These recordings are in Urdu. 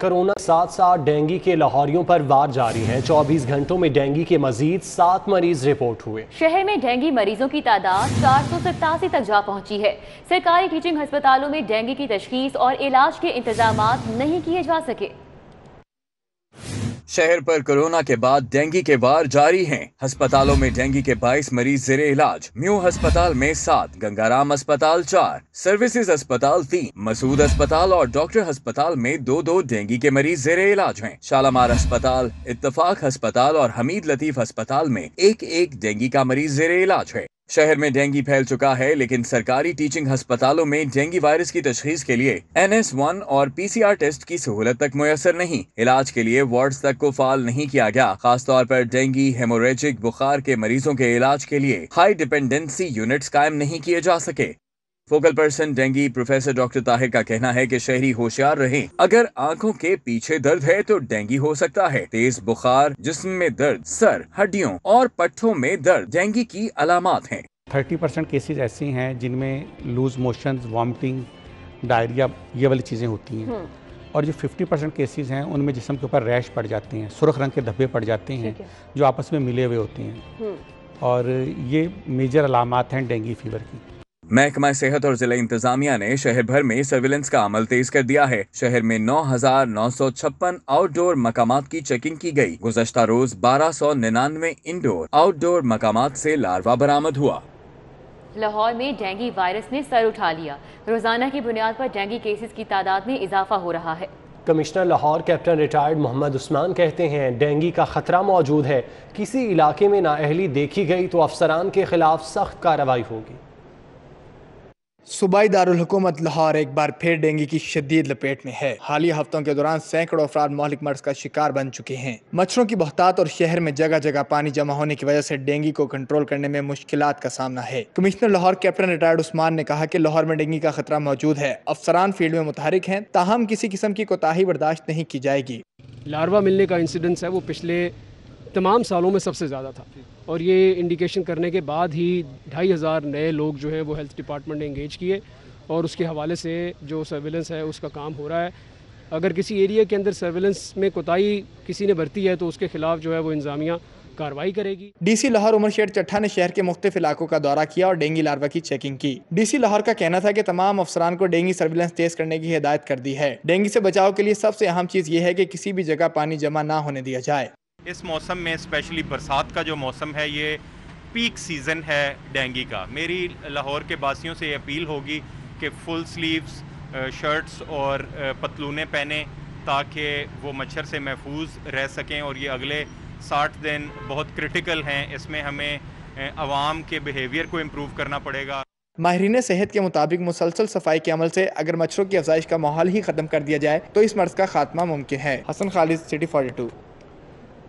کورونا ساتھ ساتھ ڈینگی کے لاہوریوں پر وار جاری ہے۔ 24 گھنٹوں میں ڈینگی کے مزید 7 مریض رپورٹ ہوئے۔ شہر میں ڈینگی مریضوں کی تعداد 487 تک جا پہنچی ہے۔ سرکاری ٹیچنگ ہسپتالوں میں ڈینگی کی تشخیص اور علاج کے انتظامات نہیں کیے جا سکے۔ شہر پر کورونا کے بعد ڈینگی کے وار جاری ہیں۔ ہسپتالوں میں ڈینگی کے 22 مریض زیر علاج۔ میو ہسپتال میں 7، گنگارام ہسپتال 4، سروسز ہسپتال 3، مسعود ہسپتال اور ڈاکٹر ہسپتال میں 2 ڈینگی کے مریض زیر علاج ہیں۔ شالامار ہسپتال، اتفاق ہسپتال اور حمید لطیف ہسپتال میں ایک ڈینگی کا مریض زیر علاج ہے۔ شہر میں ڈینگی پھیل چکا ہے، لیکن سرکاری ٹیچنگ ہسپتالوں میں ڈینگی وائرس کی تشخیص کے لیے NS1 اور PCR ٹیسٹ کی سہولت تک میسر نہیں۔ علاج کے لیے وارڈز تک کو فعال نہیں کیا گیا۔ خاص طور پر ڈینگی ہیموریجک بخار کے مریضوں کے علاج کے لیے ہائی ڈیپینڈنسی یونٹس قائم نہیں کیے جا سکے۔ Focal person dengue professor doctor Tahir کا کہنا ہے کہ شہری ہوشیار رہیں۔ اگر آنکھوں کے پیچھے درد ہے تو ڈینگی ہو سکتا ہے۔ تیز بخار، جسم میں درد، سر، ہڈیوں اور پٹھوں میں درد ڈینگی کی علامات ہیں۔ 30% کیسز ایسی ہیں جن میں لوز موشنز، وامٹنگ، ڈائریا یہ والی چیزیں ہوتی ہیں، اور جو 50% کیسز ہیں ان میں جسم کے اوپر ریش پڑ جاتے ہیں، سرخ رنگ کے دھبے پڑ جاتے ہیں جو آپس میں ملے ہوئے ہوتے ہیں، اور یہ میجر علامات ہیں ڈینگی فیور کی۔ محکمہ صحت اور ضلع انتظامیہ نے شہر بھر میں سرویلنس کا عمل تیز کر دیا ہے۔ شہر میں 9,956 آؤٹ ڈور مقامات کی چیکنگ کی گئی۔ گزشتہ روز 1,299 انڈور آؤٹ ڈور مقامات سے لاروا برآمد ہوا۔ لاہور میں ڈینگی وائرس نے سر اٹھا لیا۔ روزانہ کی بنیاد پر ڈینگی کیسز کی تعداد میں اضافہ ہو رہا ہے۔ Commissioner Lahore captain retired Muhammad Usman کہتے ہیں ڈینگی کا خطرہ موجود ہے۔ کسی علاقے میں نااہلی دیکھی گئی تو افسران کے خلاف سخت کارروائی ہوگی۔ صوبائی دارالحکومت لاہور ایک بار پھر ڈینگی کی شدید لپیٹ میں ہے۔ حالیہ ہفتوں کے دوران سینکڑوں افراد مہلک مرض کا شکار بن چکے ہیں۔ مچھروں کی بہتات اور شہر میں جگہ جگہ پانی جمع ہونے کی وجہ سے ڈینگی کو کنٹرول کرنے میں مشکلات کا سامنا ہے۔ کمشنر لاہور کیپٹن ریٹائرڈ عثمان نے کہا کہ لاہور میں ڈینگی کا خطرہ موجود ہے۔ افسران فیلڈ میں متحرک ہیں، تاہم کسی قسم کی کوتاہی برداشت نہیں کی جائے گی۔ لاروا ملنے کا انسیڈنس ہے وہ پچھلے تمام سالوں میں سب سے زیادہ تھا، اور یہ انڈیکیشن کرنے کے بعد ہی 2,500 نئے لوگ جو ہیں وہ ہیلتھ ڈپارٹمنٹ نے انگیج کیے، اور اس کے حوالے سے جو سرویلنس ہے اس کا کام ہو رہا ہے۔ اگر کسی ایریا کے اندر سرویلنس میں کوتاہی کسی نے برتی ہے تو اس کے خلاف جو ہے وہ انتظامیہ کارروائی کرے گی۔ ڈی سی لاہور عمر شیر چٹھا نے شہر کے مختلف علاقوں کا دورہ کیا اور ڈینگی لاروا کی چیکنگ کی۔ ڈی سی لاہور کا کہنا تھا کہ تمام افسران کو ڈینگی سرویلنس تیز کرنے کی ہدایت کر دی ہے۔ ڈینگی سے بچاؤ کے لیے سب سے اہم چیز یہ ہے کہ کسی بھی جگہ پانی جمع نہ ہونے دیا جائے۔ اس موسم میں اسپیشلی برسات کا جو موسم ہے یہ پیک سیزن ہے ڈینگی کا۔ میری لاہور کے باسیوں سے یہ اپیل ہوگی کہ فل سلیوز شرٹس اور پتلونیں پہنیں تاکہ وہ مچھر سے محفوظ رہ سکیں، اور یہ اگلے 60 دن بہت کرٹیکل ہیں۔ اس میں ہمیں عوام کے بیہیویئر کو امپروو کرنا پڑے گا۔ ماہرین صحت کے مطابق مسلسل صفائی کے عمل سے اگر مچھروں کی افزائش کا ماحول ہی ختم کر دیا جائے تو اس مرض کا خاتمہ ممکن ہے۔ حسن خالد، سٹی 42۔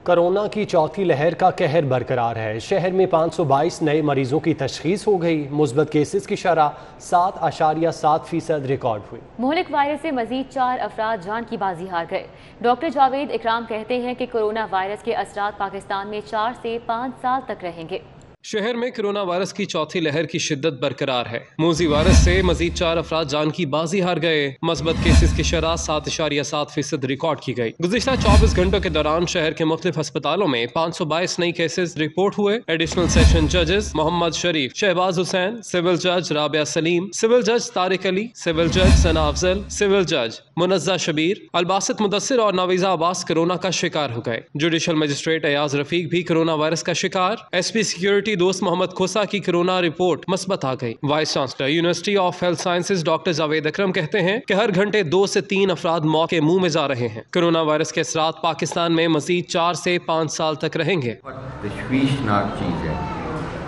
کورونا کی چوتھی لہر کا قہر برقرار ہے۔ شہر میں 522 نئے مریضوں کی تشخیص ہو گئی۔ مثبت کیسز کی شرح 7.7% ریکارڈ ہوئی۔ مہلک وائرس سے مزید 4 افراد جان کی بازی ہار گئے۔ ڈاکٹر جاوید اکرام کہتے ہیں کہ کورونا وائرس کے اثرات پاکستان میں 4 سے 5 سال تک رہیں گے۔ شہر میں کرونا وائرس کی چوتھی لہر کی شدت برقرار ہے۔ موذی وائرس سے مزید 4 افراد جان کی بازی ہار گئے۔ مثبت کیسز کی شرح 7.7% ریکارڈ کی گئی۔ گزشتہ 24 گھنٹوں کے دوران شہر کے مختلف ہسپتالوں میں 522 نئی کیسز رپورٹ ہوئے۔ ایڈیشنل سیشن ججز محمد شریف، شہباز حسین، سول جج رابعہ سلیم، سول جج طارق علی، سول جج ثنا افضل، سول جج منزہ شبیر، الباسط مدثر اور نویزہ عباس کورونا کا شکار ہو گئے۔ جوڈیشل مجسٹریٹ ایاز رفیق بھی کورونا وائرس کا شکار۔ ایس پی سیکورٹی دوست محمد کھوسا کی کورونا رپورٹ مثبت آ گئی۔ Vice chancellor university of health sciences doctor Javed Akram کہتے ہیں کہ ہر گھنٹے 2 سے 3 افراد موت کے منہ میں جا رہے ہیں۔ کورونا وائرس کے اثرات پاکستان میں مزید 4 سے 5 سال تک رہیں گے۔ تشویشناک چیز ہے،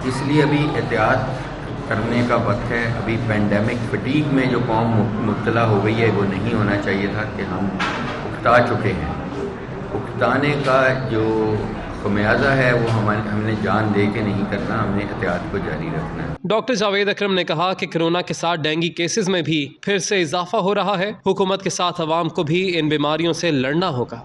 اس لیے ابھی احتیاط کرنے کا وقت ہے۔ ابھی پینڈیمک فٹیگ میں جو قوم مبتلا ہو گئی ہے وہ نہیں ہونا چاہیے تھا کہ ہم اکتا چکے ہیں۔ اکتانے کا جو خمیازہ ہے وہ ہم نے جان دے کے نہیں کرنا، ہم نے احتیاط کو جاری رکھنا ہے۔ ڈاکٹر جاوید اکرم نے کہا کہ کورونا کے ساتھ ڈینگی کیسز میں بھی پھر سے اضافہ ہو رہا ہے۔ حکومت کے ساتھ عوام کو بھی ان بیماریوں سے لڑنا ہوگا۔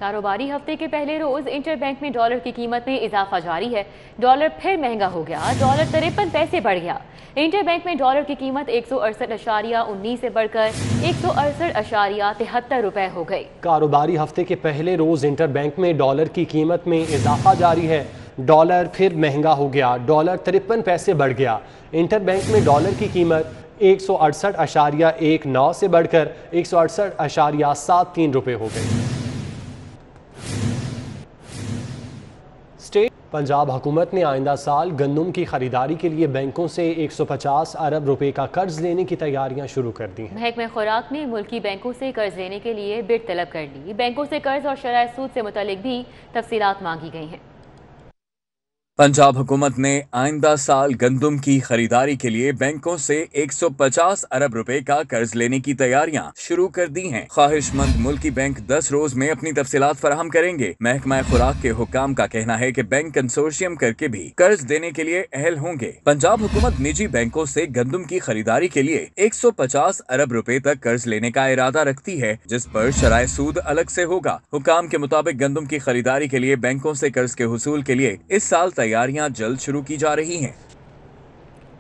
کاروباری ہفتے کے پہلے روز انٹر بینک میں ڈالر کی قیمت میں اضافہ جاری ہے. ڈالر پھر مہنگا ہو گیا. ڈالر 53 پیسے بڑھ گیا. انٹر بینک میں ڈالر کی قیمت 168.19 سے بڑھ کر 168.73 روپے ہو گئی. کاروباری ہفتے کے پہلے روز انٹر بینک میں ڈالر کی قیمت میں اضافہ جاری ہے. ڈالر پھر مہنگا ہو گیا. ڈالر 53 پیسے بڑھ گیا. انٹر بینک میں ڈالر کی قیمت 168.19 سے بڑھ کر 168.73 روپے ہو گئی. پنجاب حکومت نے آئندہ سال گندم کی خریداری کے لیے بینکوں سے 150 ارب روپے کا قرض لینے کی تیاریاں شروع کر دی ہیں. محکمہ خوراک نے ملکی بینکوں سے قرض لینے کے لیے بڈ طلب کر لی. بینکوں سے قرض اور شرح سود سے متعلق بھی تفصیلات مانگی گئی ہیں. پنجاب حکومت نے آئندہ سال گندم کی خریداری کے لیے بینکوں سے 150 ارب روپے کا قرض لینے کی تیاریاں شروع کر دی ہیں. خواہش مند ملکی بینک 10 روز میں اپنی تفصیلات فراہم کریں گے. محکمہ خوراک کے حکام کا کہنا ہے کہ بینک کنسورشیم کر کے بھی قرض دینے کے لیے اہل ہوں گے. پنجاب حکومت نجی بینکوں سے گندم کی خریداری کے لیے 150 ارب روپے تک قرض لینے کا ارادہ رکھتی ہے، جس پر شرائح سود الگ سے ہوگا. حکام کے مطابق گندم کی خریداری کے لیے بینکوں سے قرض کے حصول کے لیے اس سال تیاریاں جلد شروع کی جا رہی ہیں.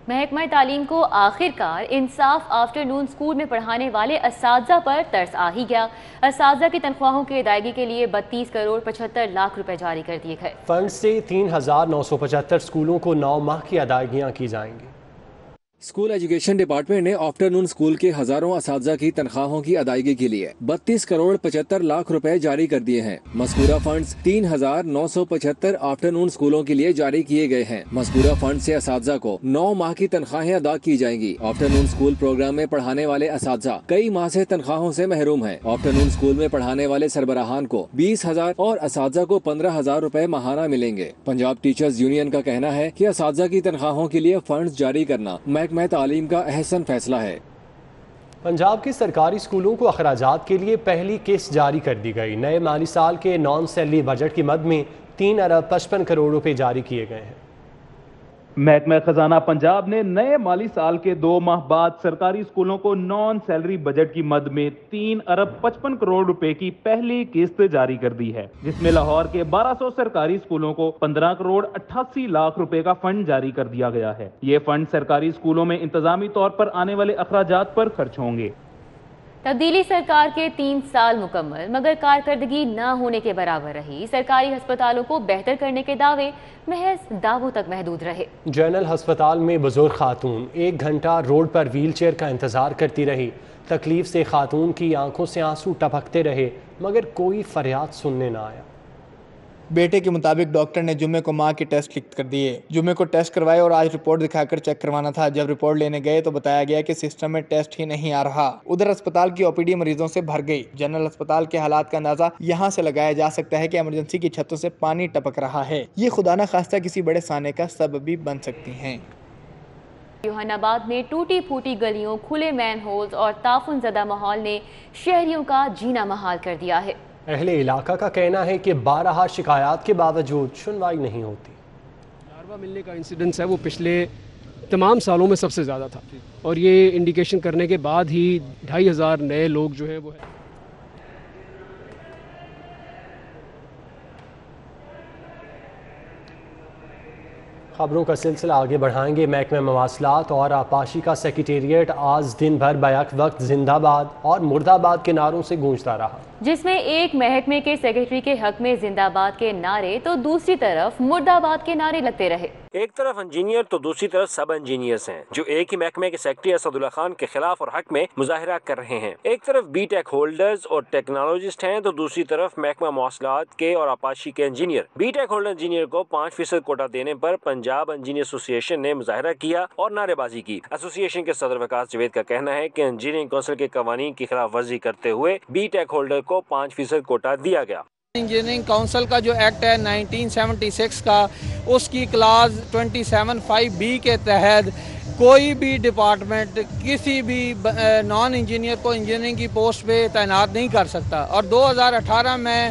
محکمہ تعلیم کو آخر کار انصاف آفٹر نون سکول میں پڑھانے والے اساتذہ پر ترس آ ہی گیا. اساتذہ کی تنخواہوں کی ادائیگی کے لیے 32 کروڑ 75 لاکھ روپے جاری کر دیے گئے. فنڈ سے 3975 سکولوں کو 9 ماہ کی ادائیگیاں کی جائیں گی. اسکول ایجوکیشن ڈپارٹمنٹ نے آفٹر نون اسکول کے ہزاروں اساتذہ کی تنخواہوں کی ادائیگی کے لیے 32 کروڑ 75 لاکھ روپے جاری کر دیے ہیں. مذکورہ فنڈز 3975 آفٹر نون اسکولوں کے لیے جاری کیے گئے ہیں. مذکورہ فنڈ سے اساتذہ کو 9 ماہ کی تنخواہیں ادا کی جائیں گی. آفٹر نون اسکول پروگرام میں پڑھانے والے اساتذہ کئی ماہ سے تنخواہوں سے محروم ہیں. آفٹر نون اسکول میں پڑھانے والے سربراہان کو 20,000 اور اساتذہ کو 15,000 روپے ماہانہ ملیں گے. پنجاب ٹیچرز یونین کا کہنا ہے کہ اساتذہ کی تنخواہوں کے لیے فنڈز جاری کرنا محکمہ تعلیم کا احسن فیصلہ ہے. پنجاب کے سرکاری اسکولوں کو اخراجات کے لیے پہلی قسط جاری کر دی گئی. نئے مالی سال کے نان سیلری بجٹ کی مد میں 3 ارب 55 کروڑ روپے جاری کیے گئے ہیں. محکمہ خزانہ پنجاب نے نئے مالی سال کے 2 ماہ بعد سرکاری اسکولوں کو نان سیلری بجٹ کی مد میں 3 ارب 55 کروڑ روپے کی پہلی قسط جاری کر دی ہے، جس میں لاہور کے 1200 سرکاری اسکولوں کو 15 کروڑ 88 لاکھ روپے کا فنڈ جاری کر دیا گیا ہے. یہ فنڈ سرکاری اسکولوں میں انتظامی طور پر آنے والے اخراجات پر خرچ ہوں گے. تبدیلی سرکار کے 3 سال مکمل مگر کارکردگی نہ ہونے کے برابر رہی. سرکاری ہسپتالوں کو بہتر کرنے کے دعوے محض دعووں تک محدود رہے. جنرل ہسپتال میں بزرگ خاتون 1 گھنٹہ روڈ پر ویل چیئر کا انتظار کرتی رہی. تکلیف سے خاتون کی آنکھوں سے آنسو ٹپکتے رہے مگر کوئی فریاد سننے نہ آیا. بیٹے کے مطابق ڈاکٹر نے جمعے کو ماں کے ٹیسٹ لکھ کر دیے. جمعے کو ٹیسٹ کروائے اور آج رپورٹ دکھا کر چیک کروانا تھا. جب رپورٹ لینے گئے تو بتایا گیا کہ سسٹم میں ٹیسٹ ہی نہیں آ رہا. ادھر اسپتال کی OPD مریضوں سے بھر گئی. جنرل اسپتال کے حالات کا اندازہ یہاں سے لگایا جا سکتا ہے کہ ایمرجنسی کی چھتوں سے پانی ٹپک رہا ہے. یہ خدا نہ خواستہ کسی بڑے سانے کا سبب بھی بن سکتی ہیں. یوحنا آباد میں ٹوٹی پھوٹی گلیوں، کھلے مین ہولز اور تعفن زدہ ماحول نے شہریوں کا جینا محال کر دیا ہے. اہل علاقہ کا کہنا ہے کہ 12 شکایات کے باوجود سنوائی نہیں ہوتی. لاروا ملنے کا انسیڈنس ہے وہ پچھلے تمام سالوں میں سب سے زیادہ تھا، اور یہ انڈیکیشن کرنے کے بعد ہی 2500 نئے لوگ جو ہیں وہ ہیں. خبروں کا سلسلہ آگے بڑھائیں گے. محکمہ مواصلات اور آبپاشی کا سیکریٹریٹ آج دن بھر بیک وقت زندہ باد اور مرد آباد کے نعروں سے گونجتا رہا، جس میں ایک محکمے کے سیکریٹری کے حق میں زندہ آباد کے نعرے تو دوسری طرف مرد آباد کے نعرے لگتے رہے. ایک طرف انجینئر تو دوسری طرف سب انجینئرز ہیں جو ایک ہی محکمے کے سیکریٹری اسد اللہ خان کے خلاف اور حق میں مظاہرہ کر رہے ہیں. ایک طرف بی ٹیک ہولڈرز اور ٹیکنالوجسٹ ہیں تو دوسری طرف محکمہ مواصلات کے اور آبپاشی کے engineer. B tech holder engineer کو 5% کوٹا دینے پر پنجاب انجینئر ایسوسی ایشن نے مظاہرہ کیا اور نعرے بازی کی. ایسوسی ایشن کے صدر وقاص جاوید کا کہنا ہے کہ انجینئرنگ کونسل کے قوانین کی خلاف ورزی کرتے ہوئے بی ٹیک ہولڈر کو 5% کوٹا دیا گیا. انجینئرنگ کونسل کا جو ایکٹ ہے 1976 کا، اس کی کلاس 27(5)(b) کے تحت کوئی بھی ڈپارٹمنٹ کسی بھی نان انجینئر کو انجینئرنگ کی پوسٹ پہ تعینات نہیں کر سکتا. اور 2018 میں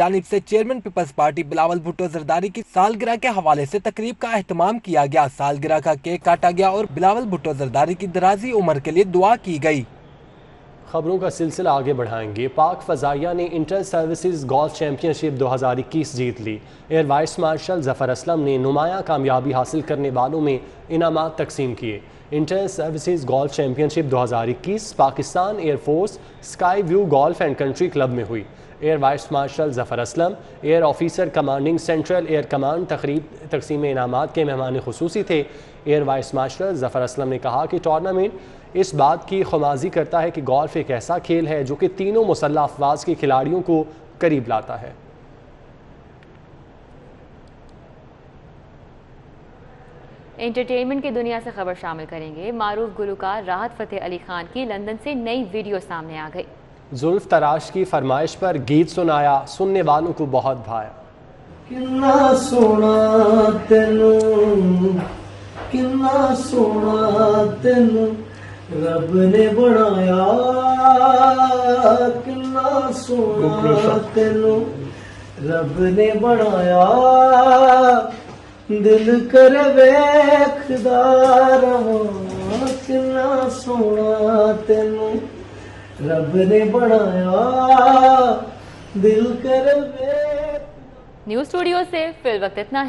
جانب سے چیئرمین پیپلز پارٹی بلاول بھٹو زرداری کی سالگرہ کے حوالے سے تقریب کا اہتمام کیا گیا۔ سالگرہ کا کیک کاٹا گیا اور بلاول بھٹو زرداری کی درازی عمر کے لیے دعا کی گئی۔ خبروں کا سلسلہ آگے بڑھائیں گے۔ پاک فضائیہ نے inter services golf championship 2021 جیت لی۔ Year vice marshal Zafar Aslam نے نمایاں کامیابی حاصل کرنے والوں میں انعامات تقسیم کیے۔ Inter services golf championship 2021 Pakistan air force sky view golf and country club میں ہوئی۔ Air vice marshal Zafar Aslam air officer commanding central air command تقسیم انعامات کے مہمان خصوصی تھے۔ Air vice marshal Zafar Aslam نے کہا کہ ٹورنامنٹ اس بات کی خمازی کرتا ہے کہ گولف ایک ایسا کھیل ہے جو کہ تینوں مسلح افواج کے کھلاڑیوں کو قریب لاتا ہے۔ انٹرٹینمنٹ کی دنیا سے خبر شامل کریں گے۔ معروف گلوکار راحت فتح علی خان کی لندن سے نئی ویڈیو سامنے آ گئی۔ زلف تراش کی فرمائش پر گیت سنایا، سننے والوں کو بہت بھایا۔ کنا سونا تینوں، کنا سونا تینوں رب نے بنایا، کنا سونا تینوں رب نے بنایا، دل کر ویکھدا رہاں، کنا سونا تینوں رب نے بنایا، دل کر ویکھ۔ نیوز اسٹوڈیو سے فی الوقت اتنا ہی۔